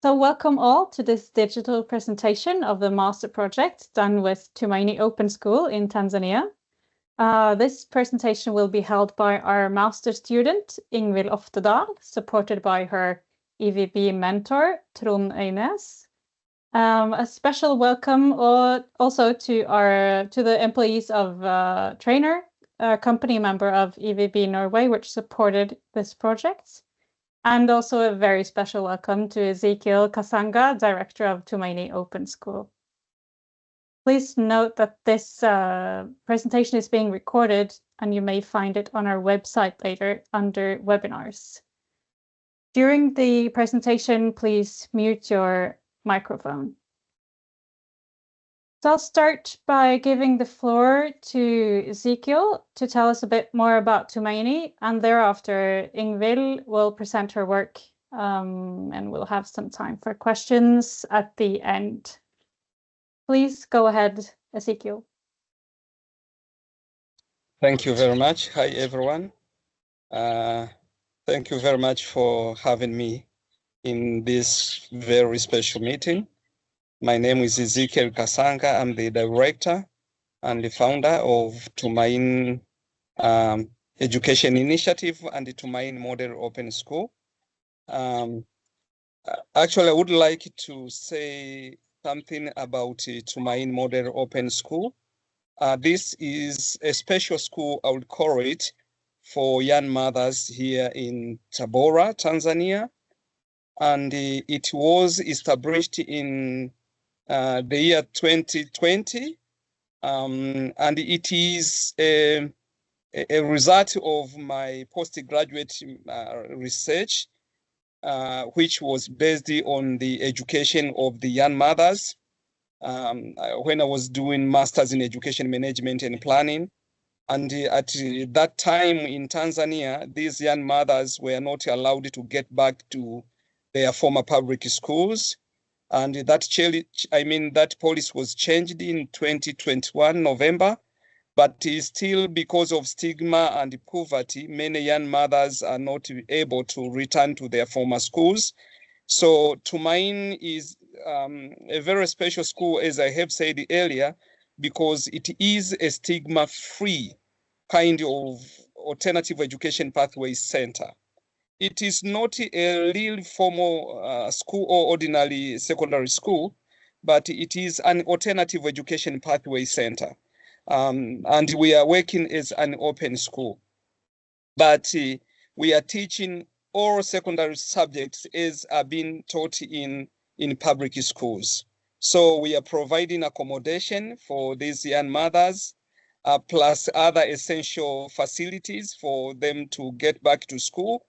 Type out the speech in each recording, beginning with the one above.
So welcome all to this digital presentation of the master project done with Tumaini Open School in Tanzania. This presentation will be held by our master student, Ingvild Oftedal, supported by her EVB mentor, Trond Øynes. A special welcome also to the employees of Trainer, a company member of EVB Norway, which supported this project. And also a very special welcome to Ezekiel Kasanga, Director of Tumaini Open School. Please note that this presentation is being recorded and you may find it on our website later under webinars. During the presentation, please mute your microphone. So I'll start by giving the floor to Ezekiel to tell us a bit more about Tumaini, and thereafter Ingvild will present her work and we'll have some time for questions at the end. Please go ahead, Ezekiel. Thank you very much. Hi, everyone. Thank you very much for having me in this very special meeting. My name is Ezekiel Kasanga. I'm the director and the founder of Tumaini Education Initiative and the Tumaini Model Open School. Actually, I would like to say something about Tumaini Model Open School. This is a special school, I would call it, for young mothers here in Tabora, Tanzania. And it was established in the year 2020, and it is a result of my postgraduate research, which was based on the education of the young mothers when I was doing Masters in Education Management and Planning. And at that time in Tanzania, these young mothers were not allowed to get back to their former public schools. And that policy was changed in 2021, November, but still because of stigma and poverty, many young mothers are not able to return to their former schools. So Tumaini is a very special school, as I have said earlier, because it is a stigma-free kind of alternative education pathway center. It is not a real formal school or ordinary secondary school, but it is an alternative education pathway center. And we are working as an open school. But we are teaching all secondary subjects as are being taught in public schools. So we are providing accommodation for these young mothers, plus other essential facilities for them to get back to school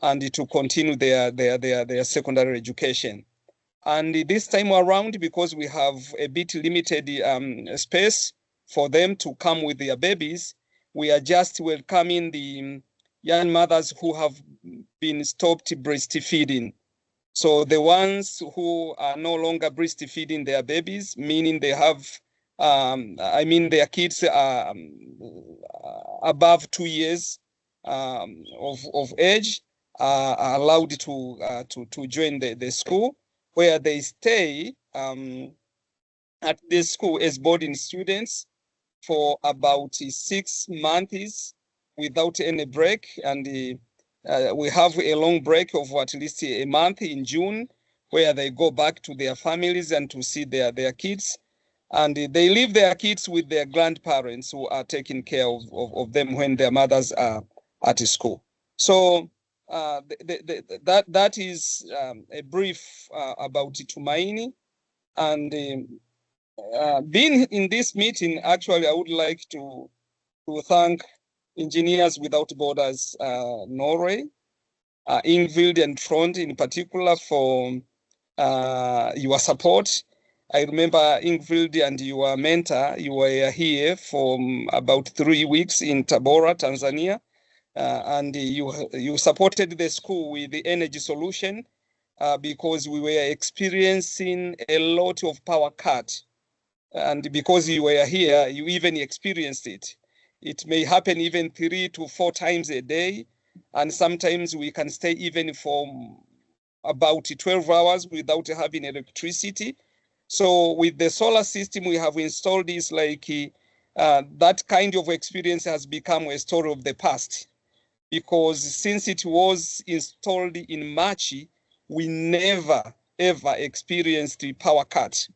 and to continue their secondary education. And this time around, because we have a bit limited space for them to come with their babies, we are just welcoming the young mothers who have been stopped breastfeeding. So the ones who are no longer breastfeeding their babies, meaning they have, their kids are above 2 years of age, are allowed to join the school, where they stay at this school as boarding students for about 6 months without any break. And we have a long break of at least a month in June, where they go back to their families and to see their kids. And they leave their kids with their grandparents who are taking care of them when their mothers are at school. So that is a brief about Tumaini. And being in this meeting, actually, I would like to thank Engineers Without Borders Norway, Ingvild and Trond in particular, for your support. I remember Ingvild and your mentor, you were here for about 3 weeks in Tabora, Tanzania, and you supported the school with the energy solution because we were experiencing a lot of power cut. And because you were here, you even experienced it. It may happen even 3 to 4 times a day, and sometimes we can stay even for about 12 hours without having electricity. So with the solar system we have installed is like that kind of experience has become a story of the past, because since it was installed in March, we never ever experienced a power cut.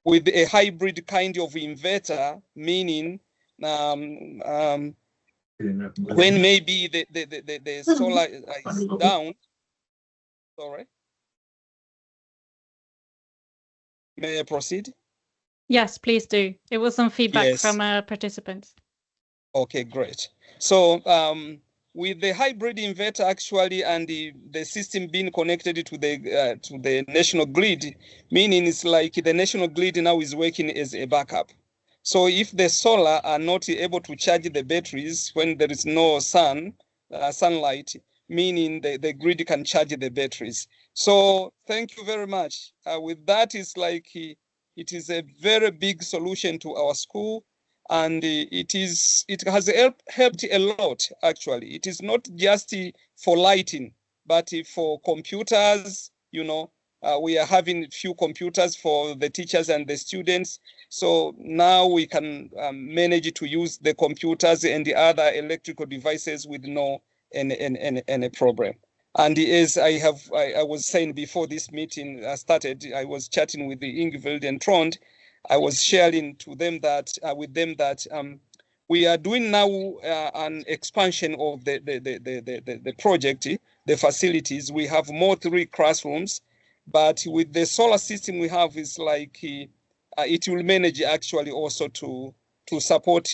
With a hybrid kind of inverter, meaning when maybe the solar is down. Sorry. May I proceed? Yes, please do. It was some feedback Yes. from participants. Okay, great. So with the hybrid inverter actually and the system being connected to the national grid, meaning it's like the national grid now is working as a backup. So if the solar are not able to charge the batteries when there is no sunlight, meaning the grid can charge the batteries. So thank you very much. With that, it's like it is a very big solution to our school, and it has helped a lot actually. It is not just for lighting, but for computers. We are having few computers for the teachers and the students. So now we can manage to use the computers and the other electrical devices with no any problem. And as I was saying before this meeting started, I was chatting with the Ingvild and Trond. I was sharing to them that with them that we are doing now an expansion of the project, the facilities. We have more 3 classrooms, but with the solar system we have is like it will manage actually also to support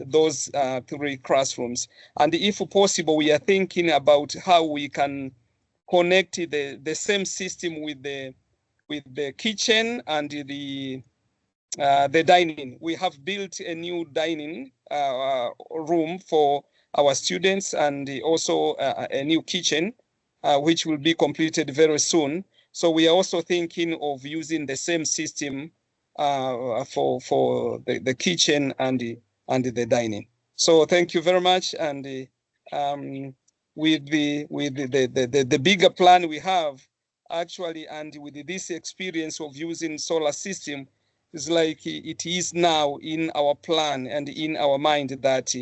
those 3 classrooms. And if possible, we are thinking about how we can connect the same system with the kitchen and the dining. We have built a new dining room for our students, and also a new kitchen, which will be completed very soon. So we are also thinking of using the same system for the kitchen and the dining. So thank you very much. And with the bigger plan we have actually, and with this experience of using solar system, it's like it is now in our plan and in our mind that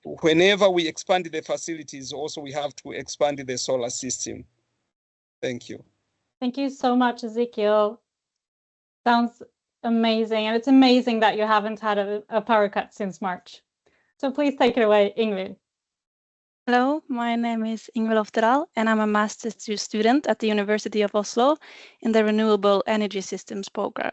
whenever we expand the facilities, also we have to expand the solar system. Thank you. Thank you so much, Ezekiel. Sounds amazing. And it's amazing that you haven't had a power cut since March. So please take it away, Ingvild. Hello, my name is Ingvild Oppdal, and I'm a master's student at the University of Oslo in the Renewable Energy Systems program.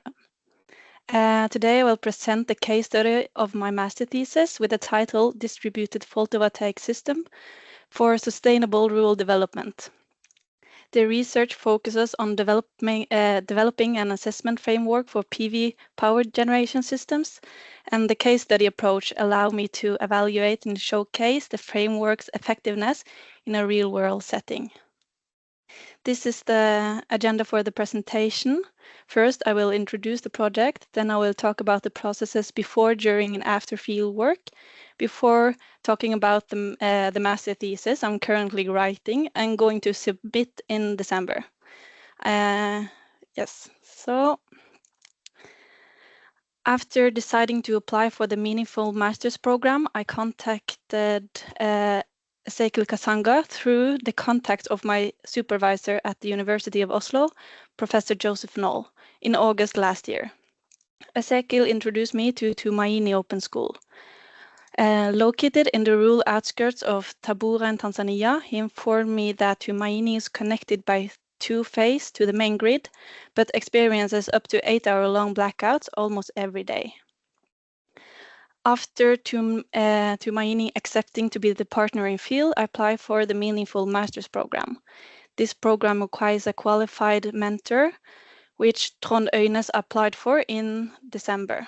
Today I will present the case study of my master thesis with the title Distributed Photovoltaic System for Sustainable Rural Development. The research focuses on developing an assessment framework for PV power generation systems, and the case study approach allowed me to evaluate and showcase the framework's effectiveness in a real-world setting. This is the agenda for the presentation. First, I will introduce the project, then I will talk about the processes before, during, and after field work, before talking about the master thesis I'm currently writing and going to submit in December. Yes, so after deciding to apply for the Meaningful Masters program, I contacted Ezekiel Kasanga through the contact of my supervisor at the University of Oslo, Professor Joseph Knoll, in August last year. Ezekiel introduced me to Tumaini Open School. Located in the rural outskirts of Tabora in Tanzania, he informed me that Tumaini is connected by 2-phase to the main grid, but experiences up to 8-hour-long blackouts almost every day. After Tumaini accepting to be the partner in field, I applied for the Meaningful Masters program. This program requires a qualified mentor, which Trond Øynes applied for in December.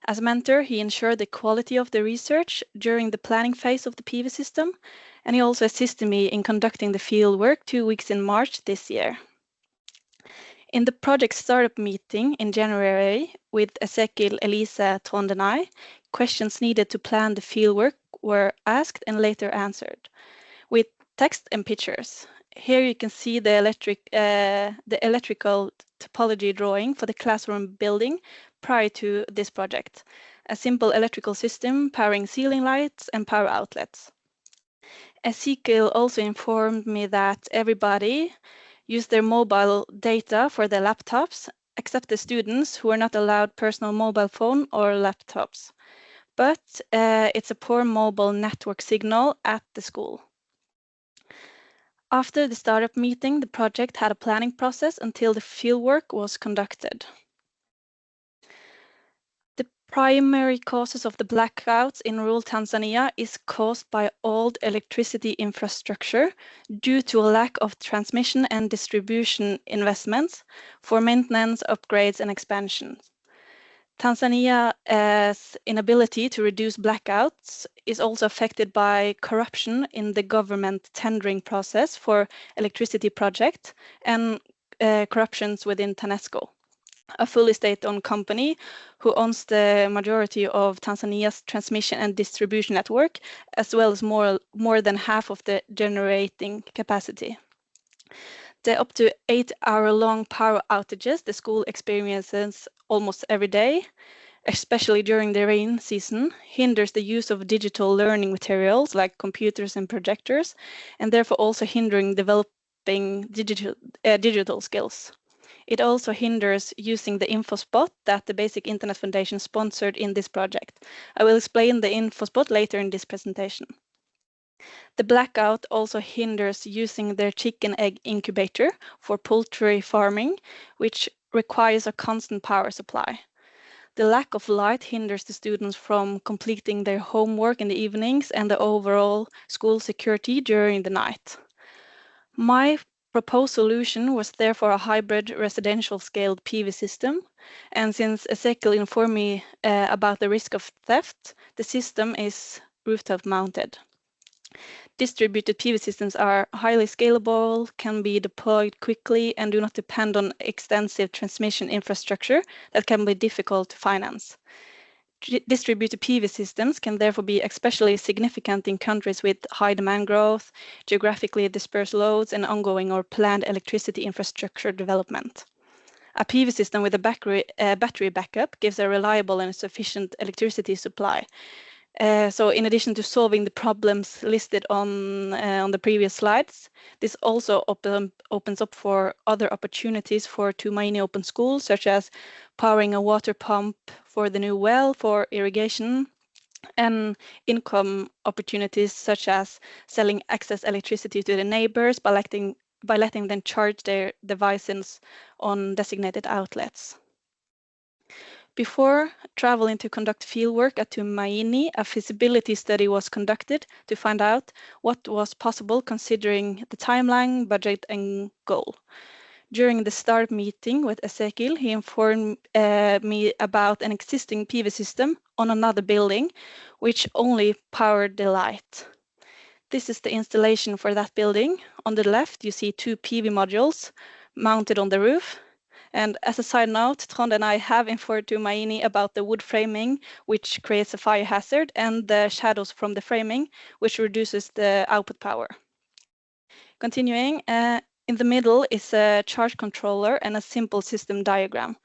As mentor, he ensured the quality of the research during the planning phase of the PV system, and he also assisted me in conducting the field work 2 weeks in March this year. In the project startup meeting in January with Ezekiel, Elisa, Trond and I, questions needed to plan the fieldwork were asked and later answered with text and pictures. Here you can see the electrical topology drawing for the classroom building prior to this project. A simple electrical system powering ceiling lights and power outlets. Ezekiel also informed me that everybody used their mobile data for their laptops, except the students who are not allowed personal mobile phone or laptops. But it's a poor mobile network signal at the school. After the startup meeting, the project had a planning process until the fieldwork was conducted. The primary causes of the blackouts in rural Tanzania is caused by old electricity infrastructure due to a lack of transmission and distribution investments for maintenance, upgrades, and expansions. Tanzania's inability to reduce blackouts is also affected by corruption in the government tendering process for electricity project and corruptions within TANESCO, a fully state-owned company who owns the majority of Tanzania's transmission and distribution network, as well as more than half of the generating capacity. The up to 8-hour-long power outages the school experiences almost every day, especially during the rain season, hinders the use of digital learning materials like computers and projectors, and therefore also hindering developing digital skills. It also hinders using the InfoSpot that the Basic Internet Foundation sponsored in this project. I will explain the InfoSpot later in this presentation. The blackout also hinders using their chicken egg incubator for poultry farming, which requires a constant power supply. The lack of light hinders the students from completing their homework in the evenings and the overall school security during the night. My proposed solution was therefore a hybrid residential scaled PV system, and since Ezekiel informed me about the risk of theft, the system is rooftop mounted. Distributed PV systems are highly scalable, can be deployed quickly, and do not depend on extensive transmission infrastructure that can be difficult to finance. Distributed PV systems can therefore be especially significant in countries with high demand growth, geographically dispersed loads, and ongoing or planned electricity infrastructure development. A PV system with a battery backup gives a reliable and sufficient electricity supply. So in addition to solving the problems listed on the previous slides, this also opens up for other opportunities for Tumaini Open School, such as powering a water pump for the new well for irrigation, and income opportunities such as selling excess electricity to the neighbors by letting them charge their devices on designated outlets. Before traveling to conduct fieldwork at Tumaini, a feasibility study was conducted to find out what was possible considering the timeline, budget, and goal. During the start meeting with Ezekiel, he informed me about an existing PV system on another building, which only powered the light. This is the installation for that building. On the left, you see 2 PV modules mounted on the roof. And as a side note, Trond and I have informed Tumaini about the wood framing, which creates a fire hazard, and the shadows from the framing, which reduces the output power. Continuing, in the middle is a charge controller and a simple system diagram.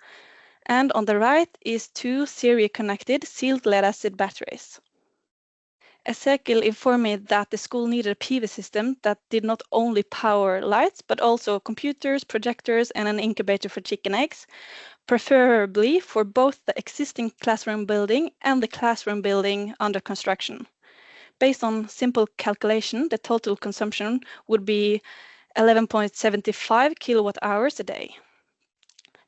And on the right is 2 serial-connected sealed lead-acid batteries. Ezekiel informed me that the school needed a PV system that did not only power lights, but also computers, projectors, and an incubator for chicken eggs, preferably for both the existing classroom building and the classroom building under construction. Based on simple calculation, the total consumption would be 11.75 kilowatt hours a day.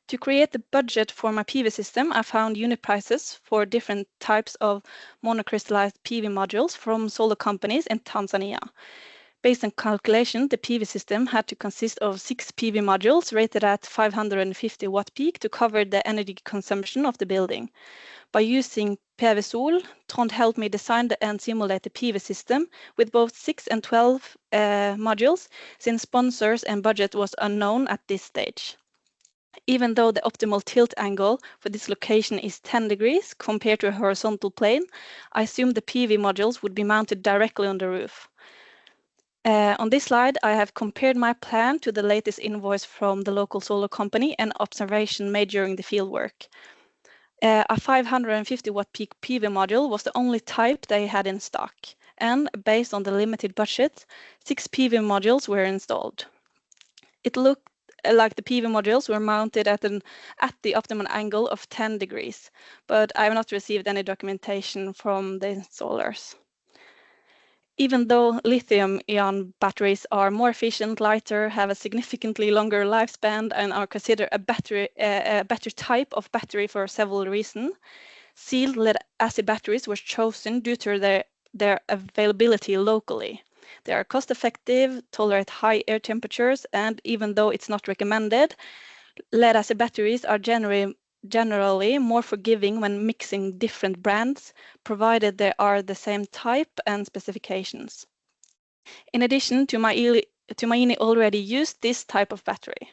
To create the budget for my PV system, I found unit prices for different types of monocrystallized PV modules from solar companies in Tanzania. Based on calculation, the PV system had to consist of 6 PV modules rated at 550 watt peak to cover the energy consumption of the building. By using PV Sol, Trond helped me design and simulate the PV system with both 6 and 12 modules, since sponsors and budget was unknown at this stage. Even though the optimal tilt angle for this location is 10 degrees compared to a horizontal plane, I assumed the PV modules would be mounted directly on the roof. On this slide, I have compared my plan to the latest invoice from the local solar company and observation made during the fieldwork. A 550 watt peak PV module was the only type they had in stock, and based on the limited budget, 6 PV modules were installed. It looked like the PV modules were mounted at the optimal angle of 10 degrees, but I have not received any documentation from the installers. Even though lithium-ion batteries are more efficient, lighter, have a significantly longer lifespan, and are considered a better type of battery for several reasons, sealed lead-acid batteries were chosen due to their availability locally. They are cost-effective, tolerate high air temperatures, and even though it's not recommended, lead-acid batteries are generally more forgiving when mixing different brands, provided they are the same type and specifications. In addition, Tumaini already used this type of battery.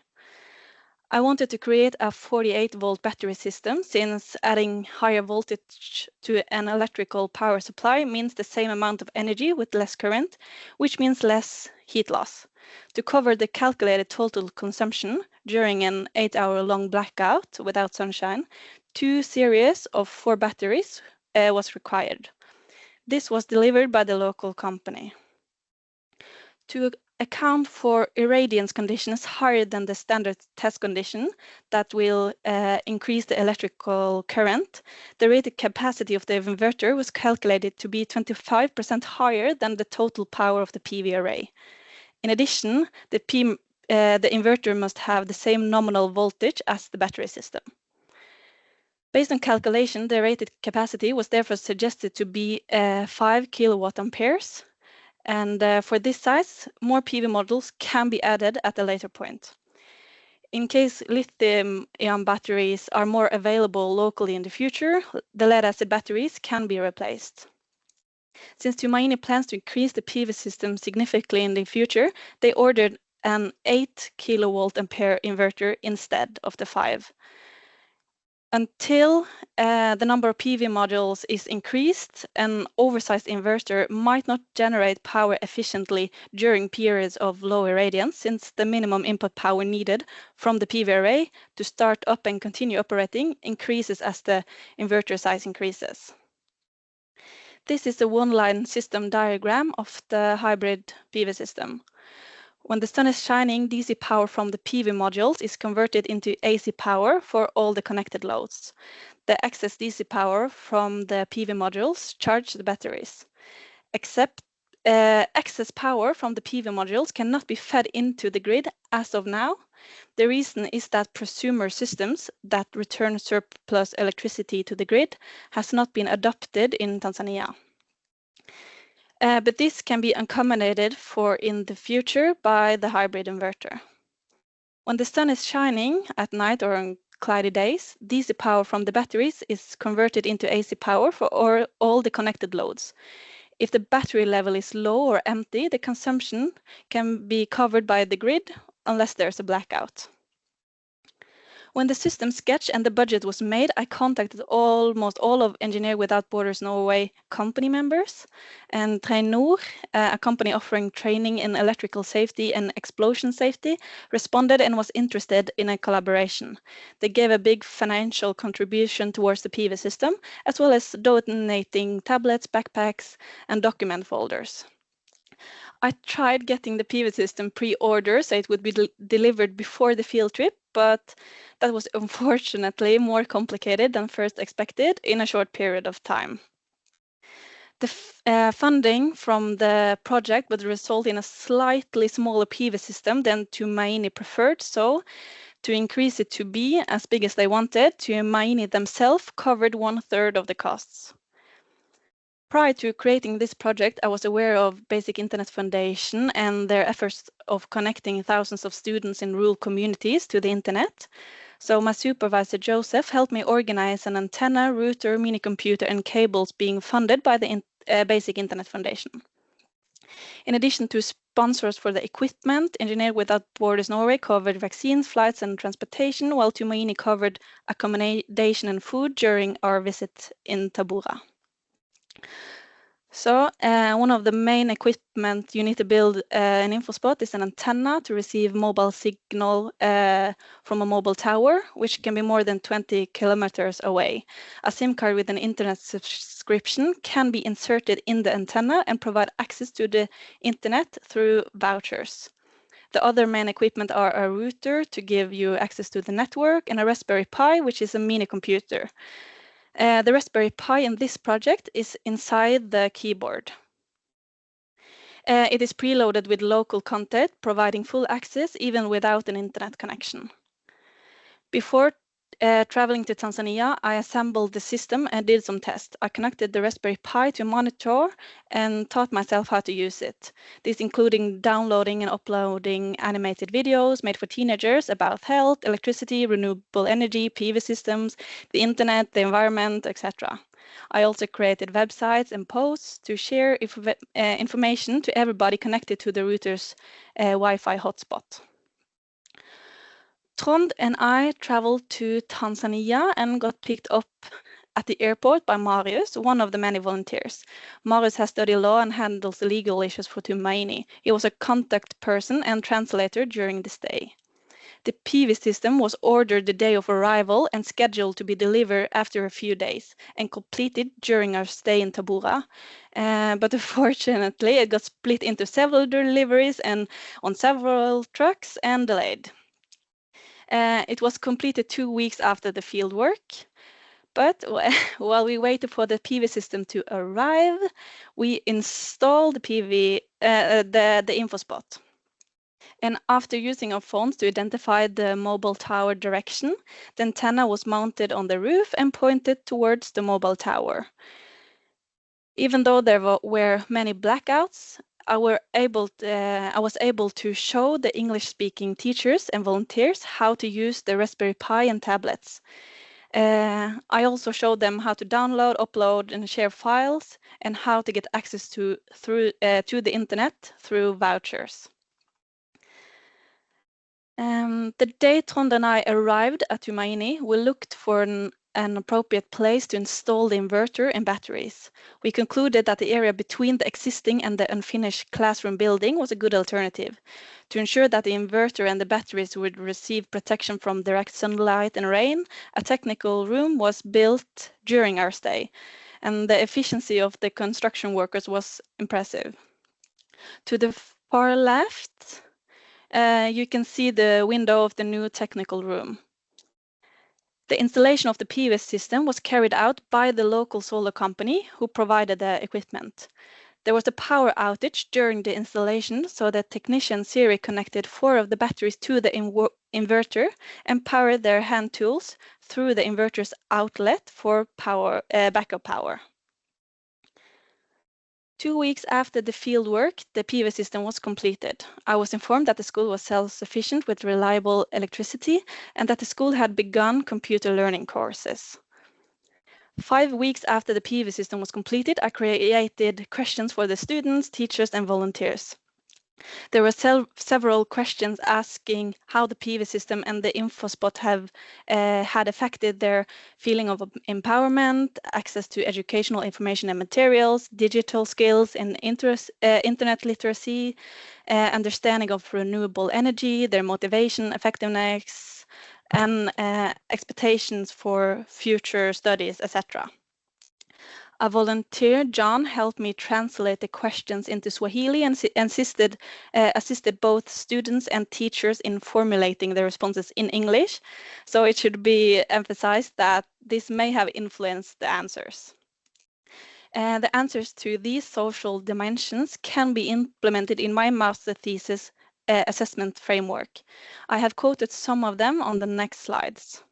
I wanted to create a 48-volt battery system, since adding higher voltage to an electrical power supply means the same amount of energy with less current, which means less heat loss. To cover the calculated total consumption during an 8-hour-long blackout without sunshine, 2 series of 4 batteries was required. This was delivered by the local company. To account for irradiance conditions higher than the standard test condition that will increase the electrical current, the rated capacity of the inverter was calculated to be 25% higher than the total power of the PV array. In addition, the inverter must have the same nominal voltage as the battery system. Based on calculation, the rated capacity was therefore suggested to be 5 kilowatt amperes. And for this size, more PV modules can be added at a later point. In case lithium-ion batteries are more available locally in the future, the lead-acid batteries can be replaced. Since Tumaini plans to increase the PV system significantly in the future, they ordered an 8 kilowatt ampere inverter instead of the 5. Until the number of PV modules is increased, an oversized inverter might not generate power efficiently during periods of low irradiance, since the minimum input power needed from the PV array to start up and continue operating increases as the inverter size increases. This is a one-line system diagram of the hybrid PV system. When the sun is shining, DC power from the PV modules is converted into AC power for all the connected loads. The excess DC power from the PV modules charge the batteries. Except excess power from the PV modules cannot be fed into the grid as of now. The reason is that prosumer systems that return surplus electricity to the grid has not been adopted in Tanzania. But this can be accommodated for in the future by the hybrid inverter. When the sun is shining at night or on cloudy days, DC power from the batteries is converted into AC power for all the connected loads. If the battery level is low or empty, the consumption can be covered by the grid unless there's a blackout. When the system sketch and the budget was made, I contacted almost all of Engineer Without Borders Norway company members, and Trainor, a company offering training in electrical safety and explosion safety, responded and was interested in a collaboration. They gave a big financial contribution towards the PV system, as well as donating tablets, backpacks, and document folders. I tried getting the PV system pre-order so it would be delivered before the field trip, but that was unfortunately more complicated than first expected in a short period of time. The funding from the project would result in a slightly smaller PV system than Tumaini preferred, so to increase it to be as big as they wanted, Tumaini themselves covered 1/3 of the costs. Prior to creating this project, I was aware of Basic Internet Foundation and their efforts of connecting thousands of students in rural communities to the internet. So my supervisor, Joseph, helped me organize an antenna, router, mini computer, and cables being funded by the Basic Internet Foundation. In addition to sponsors for the equipment, Engineer Without Borders Norway covered vaccines, flights, and transportation, while Tumaini covered accommodation and food during our visit in Tabora. So one of the main equipment you need to build an InfoSpot is an antenna to receive mobile signal from a mobile tower, which can be more than 20 kilometers away. A SIM card with an internet subscription can be inserted in the antenna and provide access to the internet through vouchers. The other main equipment are a router to give you access to the network and a Raspberry Pi, which is a mini computer. The Raspberry Pi in this project is inside the keyboard. It is preloaded with local content, providing full access even without an internet connection. Before traveling to Tanzania, I assembled the system and did some tests. I connected the Raspberry Pi to a monitor and taught myself how to use it. This including downloading and uploading animated videos made for teenagers about health, electricity, renewable energy, PV systems, the internet, the environment, etc. I also created websites and posts to share information to everybody connected to the router's Wi-Fi hotspot. Trond and I traveled to Tanzania and got picked up at the airport by Marius, one of the many volunteers. Marius has studied law and handles the legal issues for Tumaini. He was a contact person and translator during the stay. The PV system was ordered the day of arrival and scheduled to be delivered after a few days and completed during our stay in Tabora. But unfortunately, it got split into several deliveries and on several trucks and delayed. It was completed 2 weeks after the field work, but while we waited for the PV system to arrive, we installed the InfoSpot. And after using our phones to identify the mobile tower direction, the antenna was mounted on the roof and pointed towards the mobile tower. Even though there were many blackouts, I was able to show the English-speaking teachers and volunteers how to use the Raspberry Pi and tablets. I also showed them how to download, upload, and share files, and how to get access to the internet through vouchers. The day Trond and I arrived at Tumaini, we looked for an appropriate place to install the inverter and batteries. We concluded that the area between the existing and the unfinished classroom building was a good alternative. To ensure that the inverter and the batteries would receive protection from direct sunlight and rain, a technical room was built during our stay, and the efficiency of the construction workers was impressive. To the far left, you can see the window of the new technical room. The installation of the PV system was carried out by the local solar company who provided the equipment. There was a power outage during the installation, so the technician Siri connected 4 of the batteries to the inverter and powered their hand tools through the inverter's outlet for backup power. 2 weeks after the field work, the PV system was completed. I was informed that the school was self-sufficient with reliable electricity and that the school had begun computer learning courses. 5 weeks after the PV system was completed, I created questions for the students, teachers, and volunteers. There were several questions asking how the PV system and the InfoSpot have had affected their feeling of empowerment, access to educational information and materials, digital skills and internet literacy, understanding of renewable energy, their motivation, effectiveness, and expectations for future studies, etc. A volunteer, John, helped me translate the questions into Swahili and assisted both students and teachers in formulating the responses in English. So it should be emphasized that this may have influenced the answers. The answers to these social dimensions can be implemented in my master thesis assessment framework. I have quoted some of them on the next slides.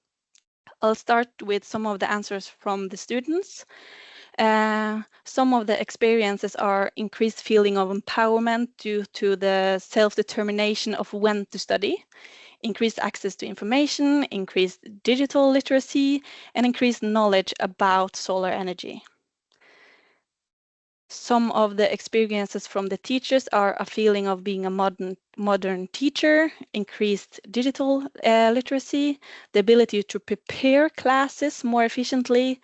I'll start with some of the answers from the students. Some of the experiences are increased feeling of empowerment due to the self-determination of when to study, increased access to information, increased digital literacy, and increased knowledge about solar energy. Some of the experiences from the teachers are a feeling of being a modern teacher, increased digital literacy, the ability to prepare classes more efficiently,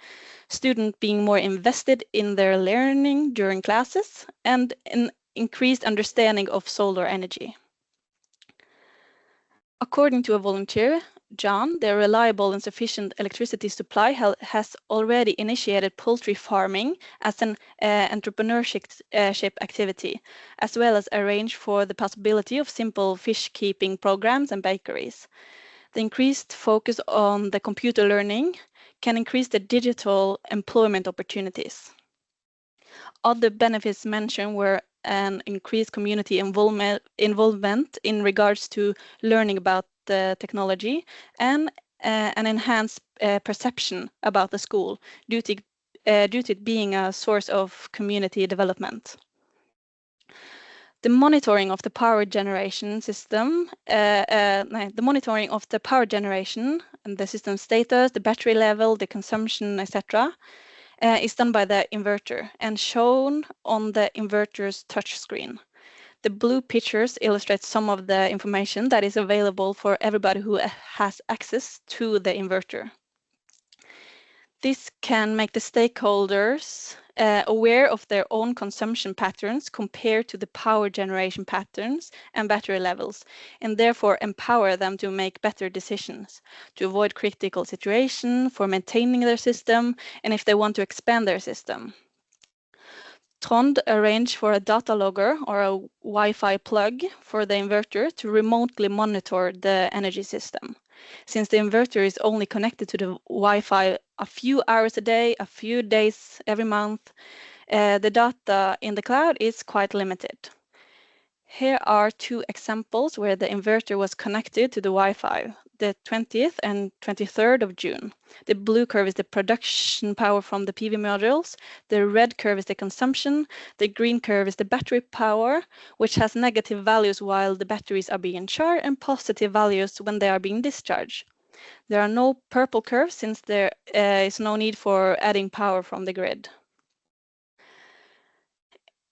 students being more invested in their learning during classes, and an increased understanding of solar energy. According to a volunteer, John, the reliable and sufficient electricity supply has already initiated poultry farming as an entrepreneurship activity, as well as arranged for the possibility of simple fish keeping programs and bakeries. The increased focus on the computer learning can increase the digital employment opportunities. Other benefits mentioned were an increased community involvement in regards to learning about the technology and an enhanced perception about the school due to it being a source of community development. The monitoring of the power generation system, the monitoring of the power generation and the system status, the battery level, the consumption, etc., is done by the inverter and shown on the inverter's touchscreen. The blue pictures illustrate some of the information that is available for everybody who has access to the inverter. This can make the stakeholders aware of their own consumption patterns compared to the power generation patterns and battery levels, and therefore empower them to make better decisions, to avoid critical situations, for maintaining their system, and if they want to expand their system. Trond arranged for a data logger or a Wi-Fi plug for the inverter to remotely monitor the energy system. Since the inverter is only connected to the Wi-Fi a few hours a day, a few days every month, the data in the cloud is quite limited. Here are two examples where the inverter was connected to the Wi-Fi, the 20th and 23rd of June. The blue curve is the production power from the PV modules, the red curve is the consumption, the green curve is the battery power, which has negative values while the batteries are being charged and positive values when they are being discharged. There are no purple curves since there is no need for adding power from the grid.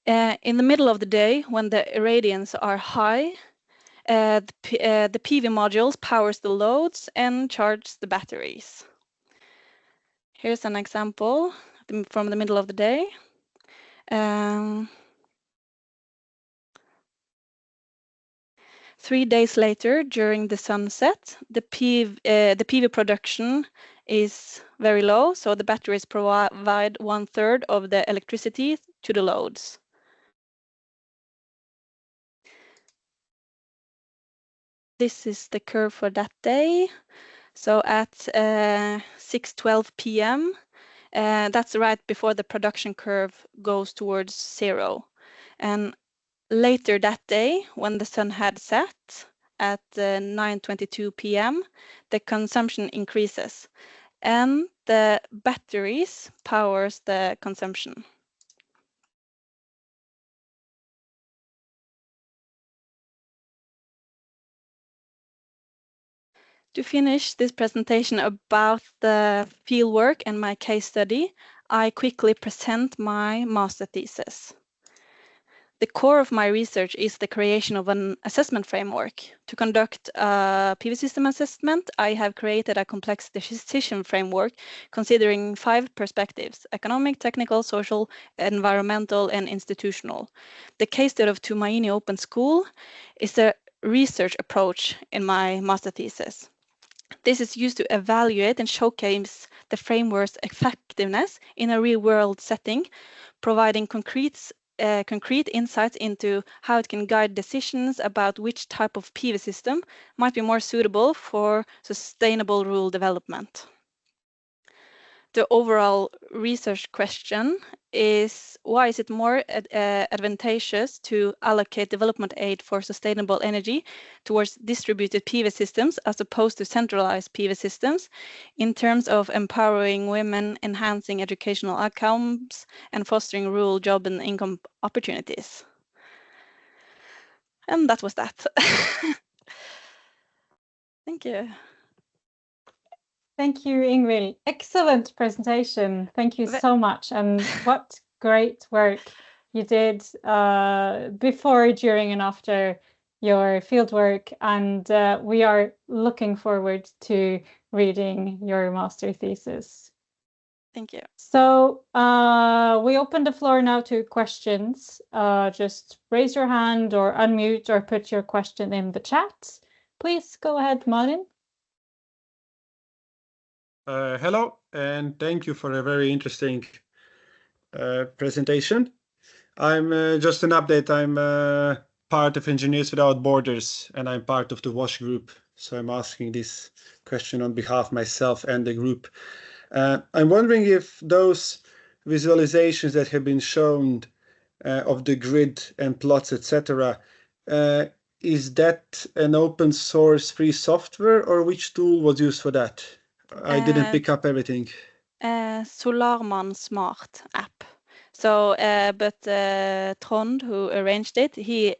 In the middle of the day, when the irradiance are high, the PV modules powers the loads and charges the batteries. Here's an example from the middle of the day. 3 days later, during the sunset, the PV production is very low, so the batteries provide 1/3 of the electricity to the loads. This is the curve for that day. So at 6:12 p.m., that's right before the production curve goes towards 0. And later that day, when the sun had set at 9:22 p.m., the consumption increases and the batteries powers the consumption. To finish this presentation about the fieldwork and my case study, I quickly present my master thesis. The core of my research is the creation of an assessment framework. To conduct a PV system assessment, I have created a complex decision framework considering 5 perspectives: economic, technical, social, environmental, and institutional. The case study of Tumaini Open School is a research approach in my master thesis. This is used to evaluate and showcase the framework's effectiveness in a real-world setting, providing concrete insights into how it can guide decisions about which type of PV system might be more suitable for sustainable rural development. The overall research question is, why is it more advantageous to allocate development aid for sustainable energy towards distributed PV systems as opposed to centralized PV systems in terms of empowering women, enhancing educational outcomes, and fostering rural job and income opportunities? And that was that. Thank you. Thank you, Ingvild. Excellent presentation. Thank you so much. And what great work you did before, during, and after your fieldwork, and we are looking forward to reading your master thesis. Thank you. So we open the floor now to questions. Just raise your hand or unmute or put your question in the chat. Please go ahead, Malin. Hello, and thank you for a very interesting presentation. I'm just an update. I'm part of Engineers Without Borders, and I'm part of the WASH group. So I'm asking this question on behalf of myself and the group. I'm wondering if those visualizations that have been shown of the grid and plots, etc., is that an open source free software, or which tool was used for that? I didn't pick up everything. Solarman Smart app. So, but Trond, who arranged it, he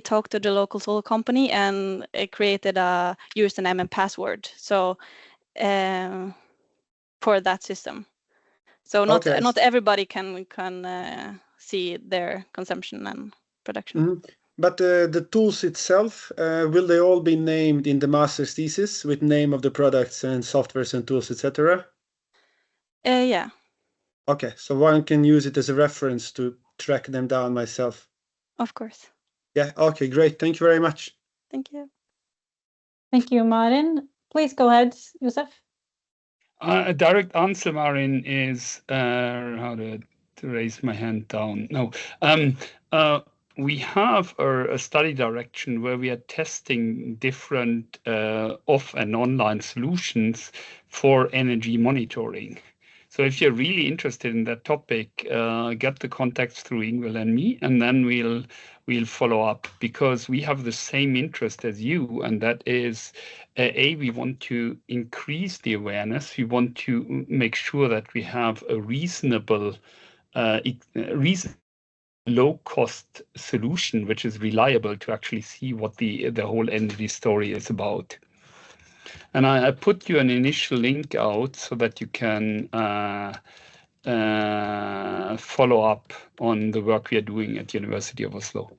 talked to the local solar company and created a username and password. So, for that system. So not everybody can see their consumption and production. Mm-hmm. But the tools itself, will they all be named in the master's thesis with name of the products and softwares and tools, etc.? Yeah. Okay, so one can use it as a reference to track them down myself. Of course. Yeah, okay, great. Thank you very much. Thank you. Thank you, Marin. Please go ahead, Josef. A direct answer, Marin, is how to raise my hand down. No, we have a study direction where we are testing different off and online solutions for energy monitoring. So if you're really interested in that topic, get the contacts through Ingvild and me, and then we'll follow up, because we have the same interest as you, and that is, we want to increase the awareness. We want to make sure that we have a reasonable, low-cost solution, which is reliable, to actually see what the whole energy story is about. And I put you an initial link out so that you can follow up on the work we are doing at the University of Oslo.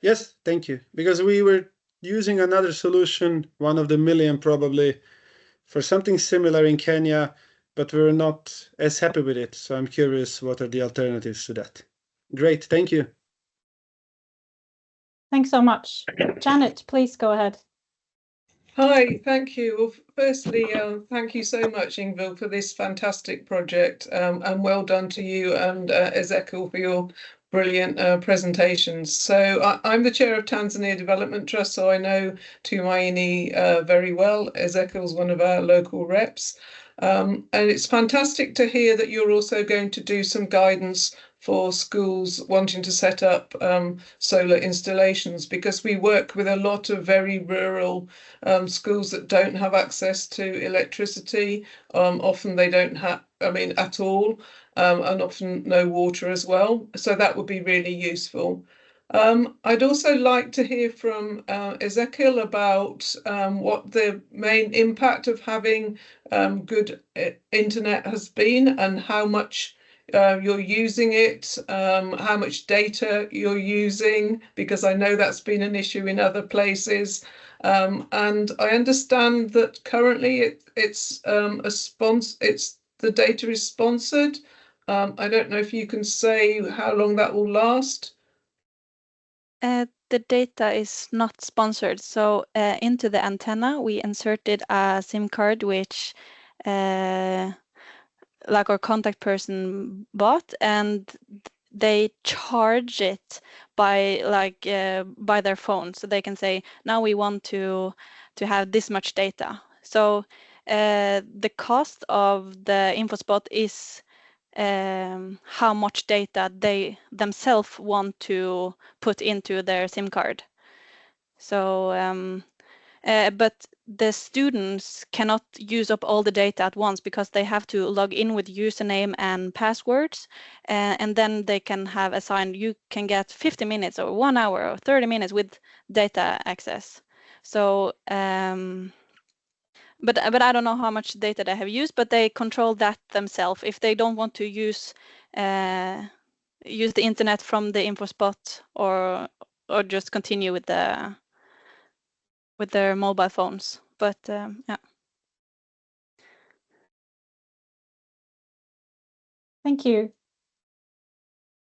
Yes, thank you. Because we were using another solution, one of the million probably, for something similar in Kenya, but we're not as happy with it. So I'm curious, what are the alternatives to that? Great, thank you. Thanks so much. Janet, please go ahead. Hi, thank you. Well, firstly, thank you so much, Ingvild, for this fantastic project, and well done to you and Ezekiel for your brilliant presentations. So I'm the chair of Tanzania Development Trust, so I know Tumaini very well. Ezekiel's one of our local reps. And it's fantastic to hear that you're also going to do some guidance for schools wanting to set up solar installations, because we work with a lot of very rural schools that don't have access to electricity. Often they don't have, at all, and often no water as well. So that would be really useful. I'd also like to hear from Ezekiel about what the main impact of having good internet has been, and how much you're using it, how much data you're using, because I know that's been an issue in other places. And I understand that currently it's the data is sponsored. I don't know if you can say how long that will last. The data is not sponsored. So into the antenna, we inserted a SIM card, which like our contact person bought, and they charge it by by their phone. So they can say, now we want to have this much data. So the cost of the InfoSpot is how much data they themselves want to put into their SIM card. So, but the students cannot use up all the data at once, because they have to log in with username and passwords, and then they can have assigned, you can get 50 minutes or 1 hour or 30 minutes with data access. So but I don't know how much data they have used, but they control that themselves. If they don't want to use the internet from the info spot, or just continue with their mobile phones. But yeah. Thank you.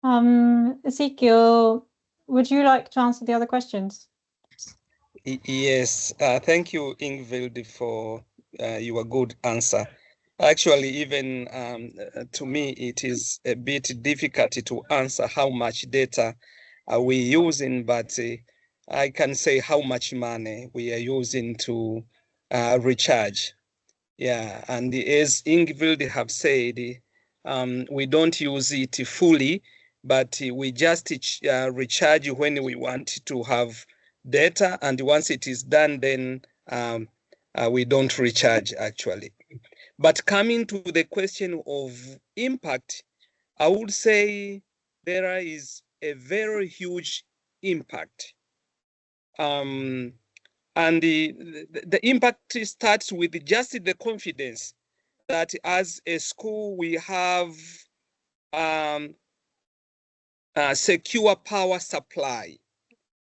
Ezekiel, would you like to answer the other questions? Yes, thank you, Ingvild, for your good answer. Actually, even to me, it is a bit difficult to answer how much data are we using, but I can say how much money we are using to recharge. Yeah, and as Ingvild have said, we don't use it fully, but we just recharge when we want to have data, and once it is done, then we don't recharge actually. But coming to the question of impact, I would say there is a very huge impact. And the impact starts with just the confidence that as a school we have secure power supply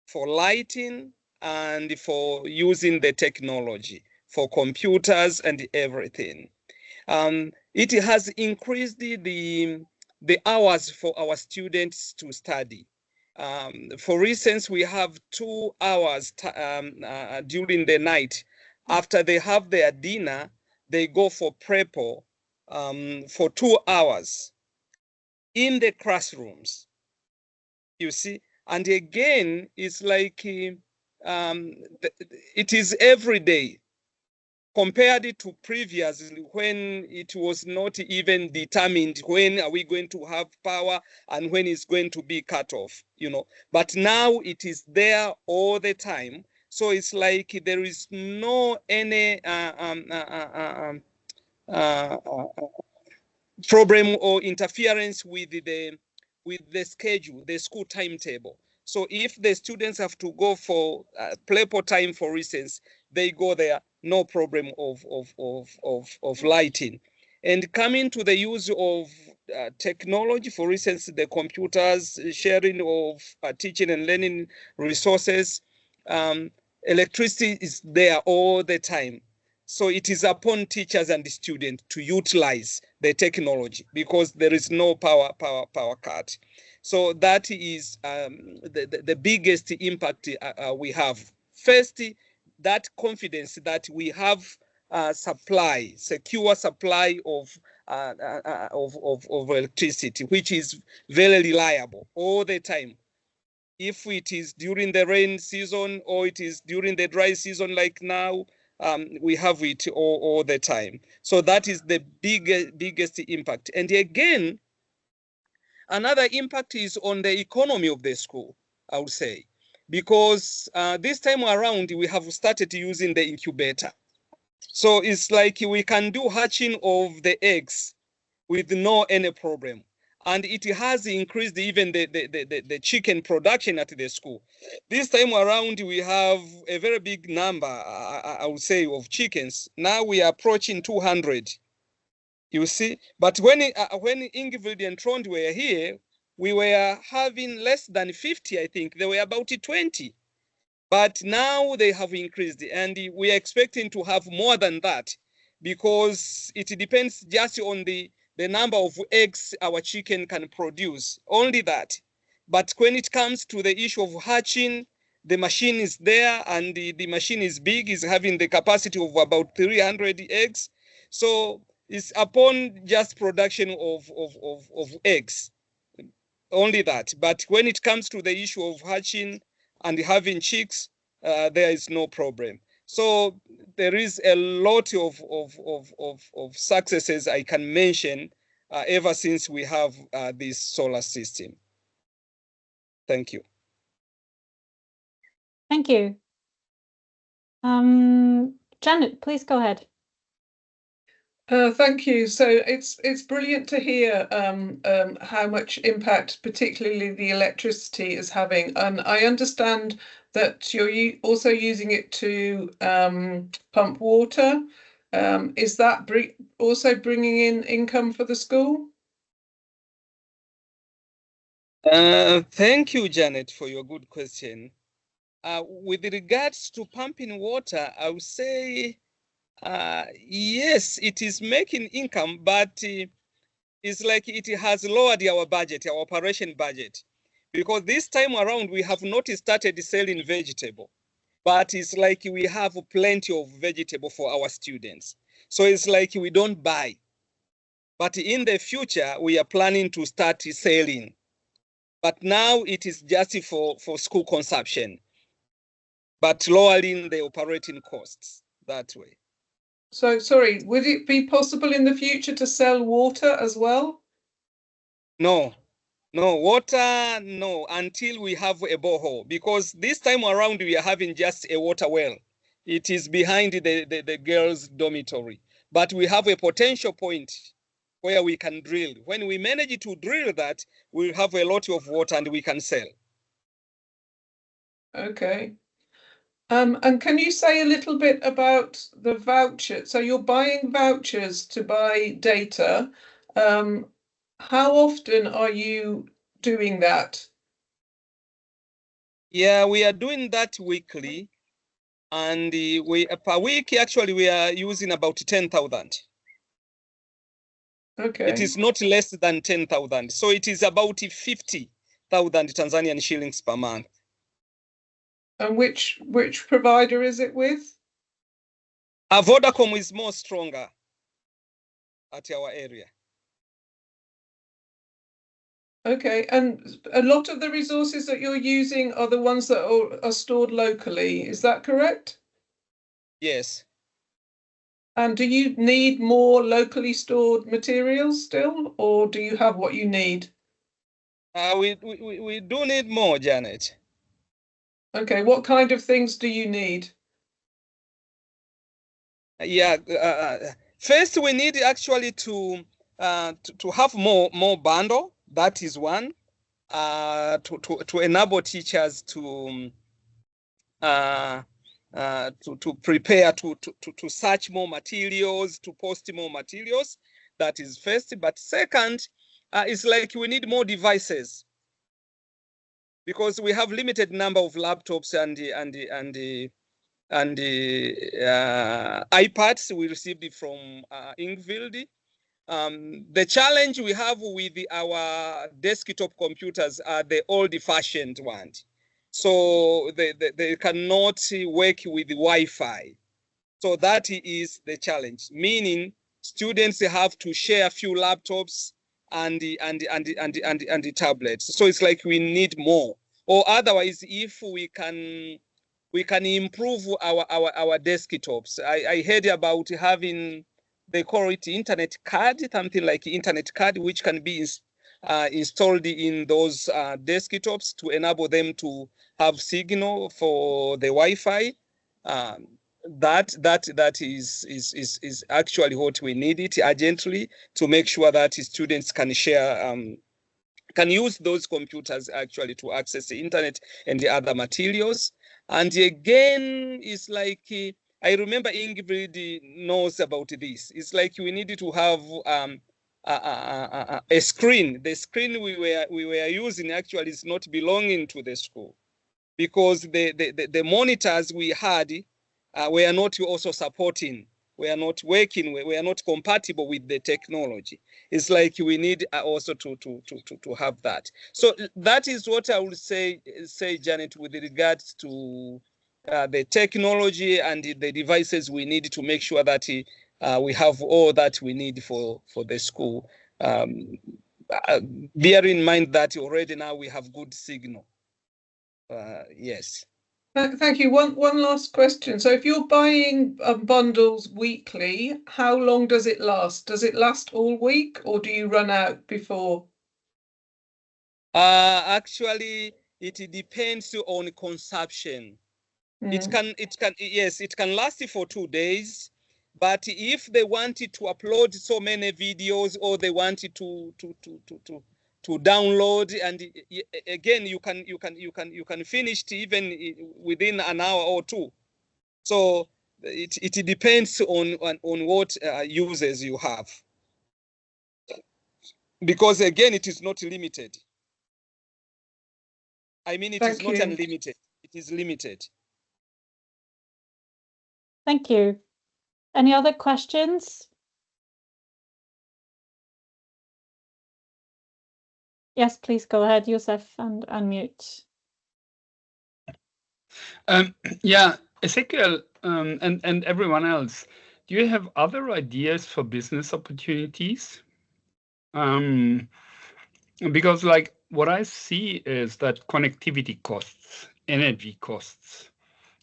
for lighting and for using the technology, for computers and everything. It has increased the hours for our students to study. For instance, we have 2 hours during the night. After they have their dinner, they go for prepo for 2 hours in the classrooms, you see. And again, it's like it is every day compared to previously when it was not even determined when are we going to have power and when it's going to be cut off, you know. But now it is there all the time. So it's like there is no any problem or interference with the schedule, the school timetable. So if the students have to go for playpo time, for instance, they go there, no problem of lighting. And coming to the use of technology, for instance, the computers, sharing of teaching and learning resources, electricity is there all the time. So it is upon teachers and the students to utilize the technology because there is no power cut. So that is the biggest impact we have. First, that confidence that we have supply, secure supply of electricity, which is very reliable all the time. If it is during the rain season or it is during the dry season like now, we have it all the time. So that is the biggest impact. And again, another impact is on the economy of the school, I would say, because this time around we have started using the incubator. So it's like we can do hatching of the eggs with no any problem. And it has increased even the chicken production at the school. This time around, we have a very big number, I would say, of chickens. Now we are approaching 200, you see. But when Ingvild and Trond were here, we were having less than 50, I think. They were about 20. But now they have increased, and we are expecting to have more than that because it depends just on the number of eggs our chicken can produce, only that. But when it comes to the issue of hatching, the machine is there and the machine is big, is having the capacity of about 300 eggs. So it's upon just production of eggs, only that. But when it comes to the issue of hatching and having chicks, there is no problem. So there is a lot of successes I can mention ever since we have this solar system. Thank you. Thank you. Janet, please go ahead. Thank you. So it's brilliant to hear how much impact, particularly the electricity, is having. And I understand that you're also using it to pump water. Is that also bringing in income for the school? Thank you, Janet, for your good question. With regards to pumping water, I would say, yes, it is making income, but it's like it has lowered our budget, our operation budget, because this time around we have not started selling vegetable, but it's like we have plenty of vegetable for our students. So it's like we don't buy, but in the future we are planning to start selling. But now it is just for school consumption, but lowering the operating costs that way. So, sorry, would it be possible in the future to sell water as well? No, water, no, until we have a borehole, because this time around we are having just a water well. It is behind the girls' dormitory, but we have a potential point where we can drill. When we manage to drill that, we'll have a lot of water and we can sell. Okay. And can you say a little bit about the voucher? So you're buying vouchers to buy data. How often are you doing that? Yeah, we are doing that weekly, and per week actually we are using about 10,000. Okay. It is not less than 10,000, so it is about 50,000 Tanzanian shillings per month. And which provider is it with? Vodacom is more stronger at our area. Okay, and a lot of the resources that you're using are the ones that are stored locally. Is that correct? Yes. And do you need more locally stored materials still, or do you have what you need? We do need more, Janet. Okay, what kind of things do you need? Yeah. First, we need actually to have more bundle. That is one. To enable teachers to prepare to search more materials, to post more materials. That is first. But second, it's like we need more devices, because we have limited number of laptops and iPads we received from Ingvild. The challenge we have with our desktop computers are the old-fashioned ones. So they cannot work with Wi-Fi. So that is the challenge, meaning students have to share a few laptops and the tablets. So it's like we need more. Or otherwise, if we can improve our desktops. I heard about having, they call it internet card, something like internet card, which can be installed in those desktops to enable them to have signal for the Wi-Fi. That is actually what we need it urgently, to make sure that students can share, can use those computers actually to access the internet and the other materials. And again, it's like, I remember Ingrid knows about this. It's like we needed to have a screen. The screen we were using actually is not belonging to the school, because the monitors we had were not also supporting. We are not working. We are not compatible with the technology. It's like we need also to have that. So that is what I would say, Janet, with regards to the technology and the devices we need to make sure that we have all that we need for the school. Bear in mind that already now we have good signal. Yes. Thank you. One last question. So if you're buying bundles weekly, how long does it last? Does it last all week, or do you run out before? Actually, it depends on consumption. It can last for 2 days, but if they wanted to upload so many videos, or they wanted to download, and again you can finish it even within an hour or two. So it depends on what users you have, because again it is not limited. I mean, it is not unlimited, it is limited. Thank you. Any other questions? Yes, please go ahead, Josef, and unmute. Yeah, Ezekiel, and everyone else, do you have other ideas for business opportunities? Because like what I see is that connectivity costs, energy costs,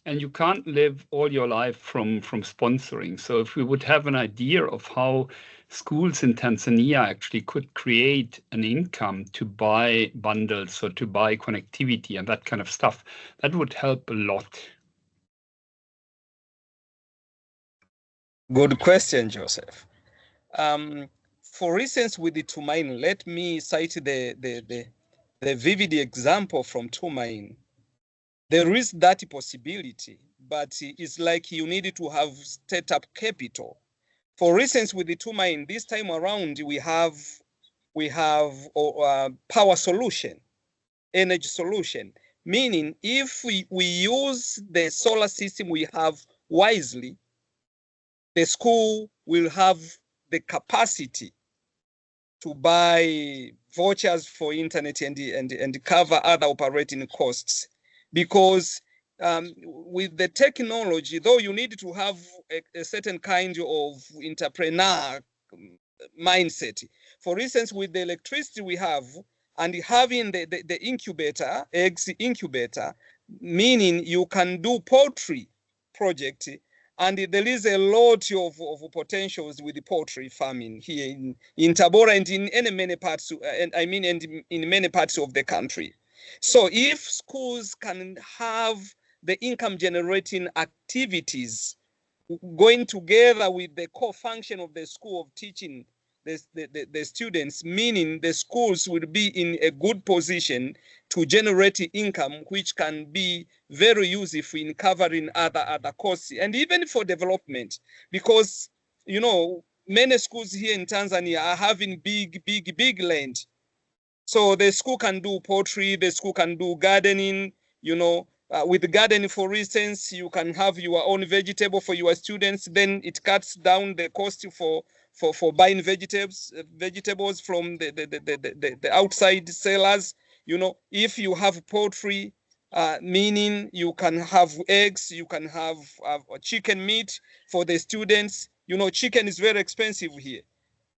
and you can't live all your life from sponsoring. So if we would have an idea of how schools in Tanzania actually could create an income to buy bundles or to buy connectivity and that kind of stuff, that would help a lot. Good question, Joseph. For instance, with the Tumaini, let me cite the vivid example from Tumaini. There is that possibility, but it's like you need to have set up capital. For instance, with the Tumaini, this time around we have power solution, energy solution, meaning if we use the solar system we have wisely, the school will have the capacity to buy vouchers for internet and cover other operating costs. Because with the technology, though you need to have a certain kind of entrepreneur mindset. For instance, with the electricity we have and having the incubator, eggs incubator, meaning you can do poultry project, and there is a lot of potentials with the poultry farming here in Tabora and in many parts, and in many parts of the country. So if schools can have the income generating activities going together with the core function of the school of teaching the students, meaning the schools will be in a good position to generate income, which can be very useful in covering other costs and even for development. Because, you know, many schools here in Tanzania are having big land. So the school can do poultry, the school can do gardening, you know. With gardening, for instance, you can have your own vegetable for your students. Then it cuts down the cost for buying vegetables from the outside sellers. You know, if you have poultry, meaning you can have eggs, you can have chicken meat for the students. You know, chicken is very expensive here.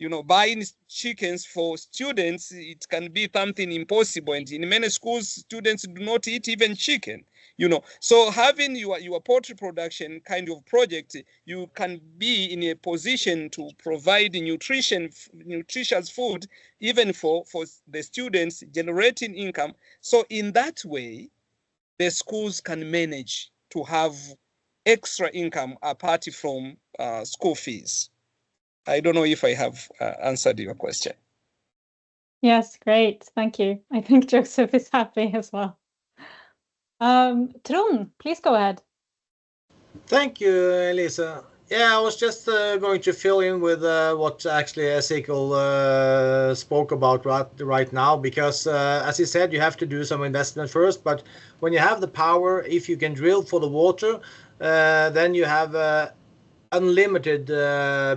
You know, buying chickens for students, it can be something impossible. And in many schools, students do not eat even chicken, you know. So having your poultry production kind of project, you can be in a position to provide nutritious food, even for the students, generating income. So in that way, the schools can manage to have extra income apart from school fees. I don't know if I have answered your question. Yes, great. Thank you. I think Joseph is happy as well. Trond, please go ahead. Thank you, Elisa. Yeah, I was just going to fill in with what actually Ezekiel spoke about right now, because as he said, you have to do some investment first, but when you have the power, if you can drill for the water, then you have unlimited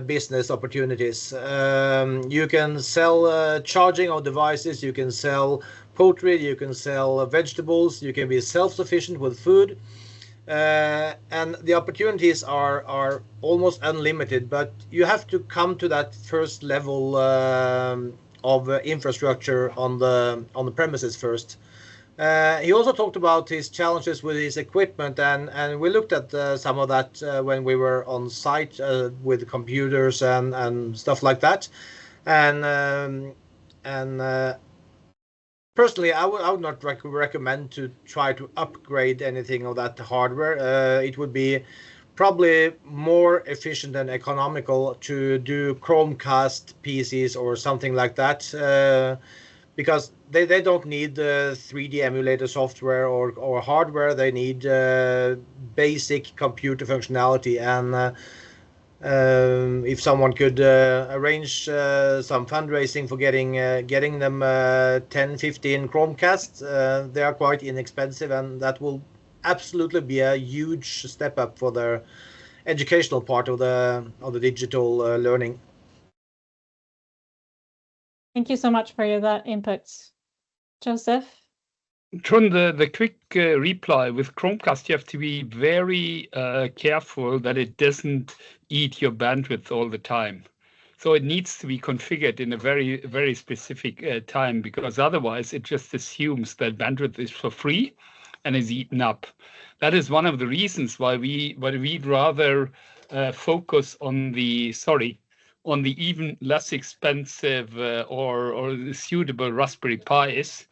business opportunities. You can sell charging of devices, you can sell poultry, you can sell vegetables, you can be self-sufficient with food, and the opportunities are almost unlimited, but you have to come to that first level of infrastructure on the premises first. He also talked about his challenges with his equipment, and we looked at some of that when we were on site with computers and stuff like that. And personally, I would not recommend to try to upgrade anything of that hardware. It would be probably more efficient and economical to do Chromecast PCs or something like that. because they don't need 3D emulator software or hardware. They need basic computer functionality. And if someone could arrange some fundraising for getting them 10-15 Chromecasts, they are quite inexpensive, and that will absolutely be a huge step up for their educational part of the digital learning. Thank you so much for that input. Joseph? Trond, the quick reply with Chromecast, you have to be very careful that it doesn't eat your bandwidth all the time. So it needs to be configured in a very, very specific time, because otherwise it just assumes that bandwidth is for free and is eaten up. That is one of the reasons why we'd rather focus on the even less expensive or suitable Raspberry Pis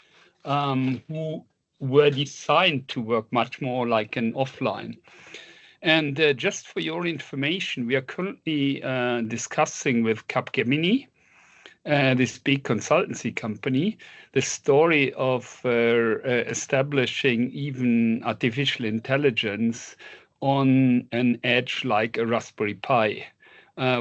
who were designed to work much more like an offline. And just for your information, we are currently discussing with Capgemini, this big consultancy company, the story of establishing even artificial intelligence on an edge like a Raspberry Pi,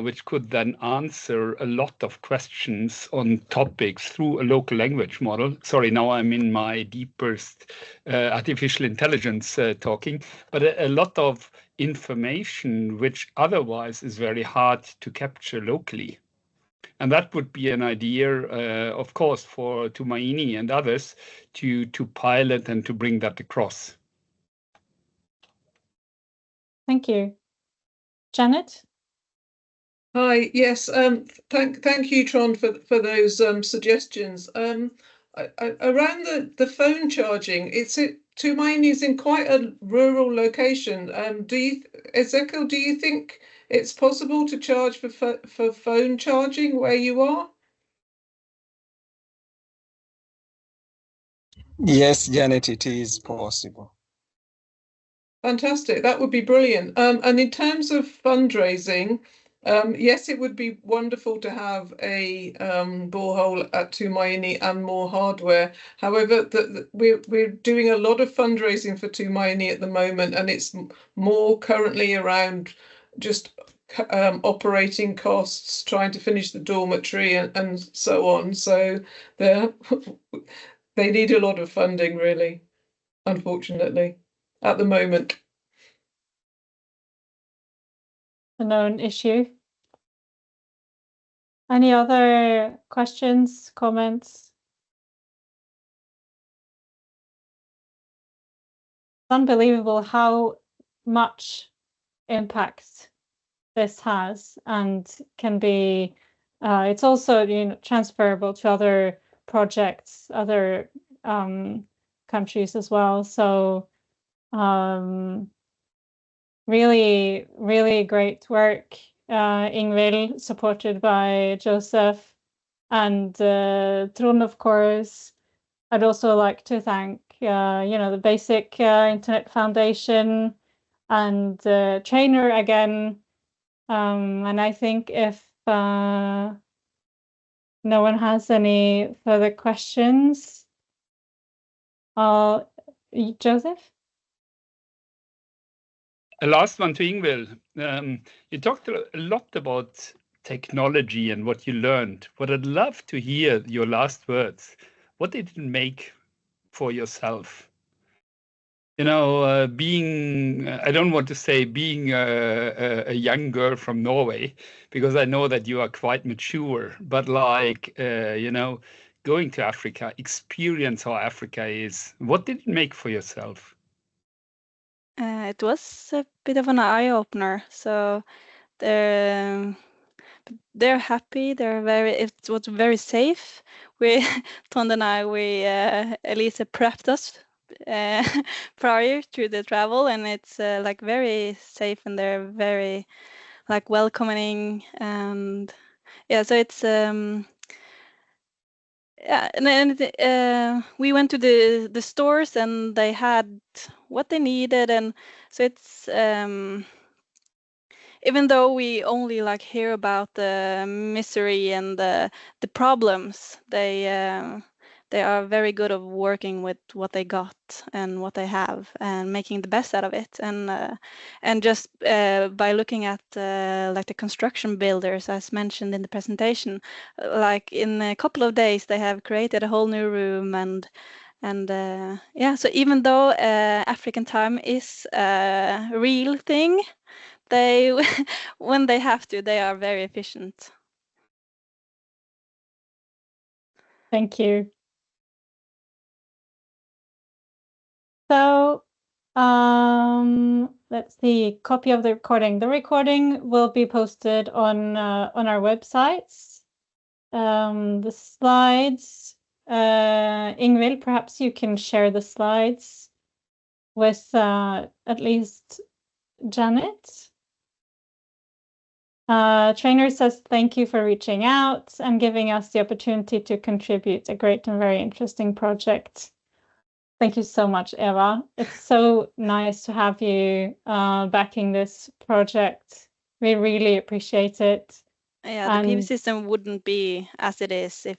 which could then answer a lot of questions on topics through a local language model. Sorry, now I'm in my deepest artificial intelligence talking, but a lot of information which otherwise is very hard to capture locally. And that would be an idea, of course, for Tumaini and others to pilot and to bring that across. Thank you. Janet? Hi, yes, thank you, Trond, for those suggestions. Around the phone charging, Tumaini is in quite a rural location. Ezekiel, do you think it's possible to charge for phone charging where you are? Yes, Janet, it is possible. Fantastic, that would be brilliant. And in terms of fundraising, yes, it would be wonderful to have a borehole at Tumaini and more hardware. However, we're doing a lot of fundraising for Tumaini at the moment, and it's more currently around just operating costs, trying to finish the dormitory and so on. So they need a lot of funding, really, unfortunately, at the moment. A known issue. Any other questions, comments? It's unbelievable how much impact this has, and can be, it's also transferable to other projects, other countries as well. So really, really great work, Ingvild, supported by Joseph and Trond, of course. I'd also like to thank, the Basic Internet Foundation and Trainer again. And I think if no one has any further questions, Joseph? A last one to Ingvild. You talked a lot about technology and what you learned. But I'd love to hear your last words. What did it make for yourself? Being, I don't want to say being a young girl from Norway, because I know that you are quite mature, but going to Africa, experience how Africa is. What did it make for yourself? It was a bit of an eye-opener. So they're happy. It was very safe. Trond and I, Elisa prepped us prior to the travel, and it's very safe, and they're very welcoming, and yeah. So it's yeah, and then we went to the stores, and they had what they needed, and so it's even though we only hear about the misery and the problems, they they are very good at working with what they got and what they have and making the best out of it. And just by looking at like the construction builders, as mentioned in the presentation, like in a couple of days they have created a whole new room. And yeah, so even though African time is a real thing, they when they have to, they are very efficient. Thank you. So let's see, copy of the recording. The recording will be posted on our websites. The slides, Ingvild, perhaps you can share the slides with at least Janet. Trainer says, thank you for reaching out and giving us the opportunity to contribute a great and very interesting project. Thank you so much, Eva. It's so nice to have you backing this project. We really appreciate it. Yeah, the PV system wouldn't be as it is if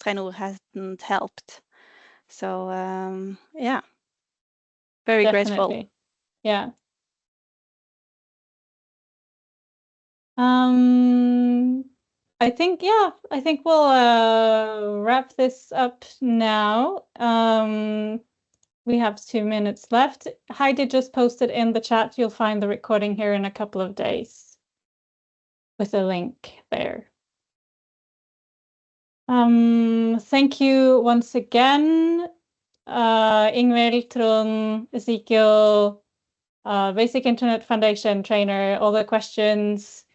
Trainor hadn't helped. So yeah, very definitely grateful. Yeah. I think we'll wrap this up now. We have 2 minutes left. Heidi just posted in the chat. You'll find the recording here in a couple of days with a link there. Thank you once again, Ingvild, Trond, Ezekiel, Basic Internet Foundation trainer, all the questions,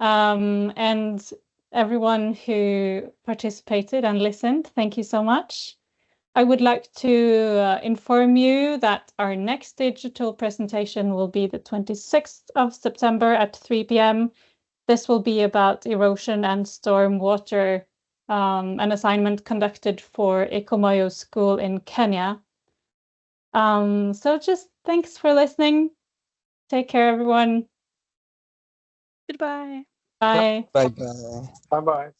and everyone who participated and listened. Thank you so much. I would like to inform you that our next digital presentation will be the 26th of September at 3 p.m. This will be about erosion and storm water, an assignment conducted for Tumaini School in Kenya. So just thanks for listening. Take care, everyone. Goodbye. Bye. Bye bye. Bye bye.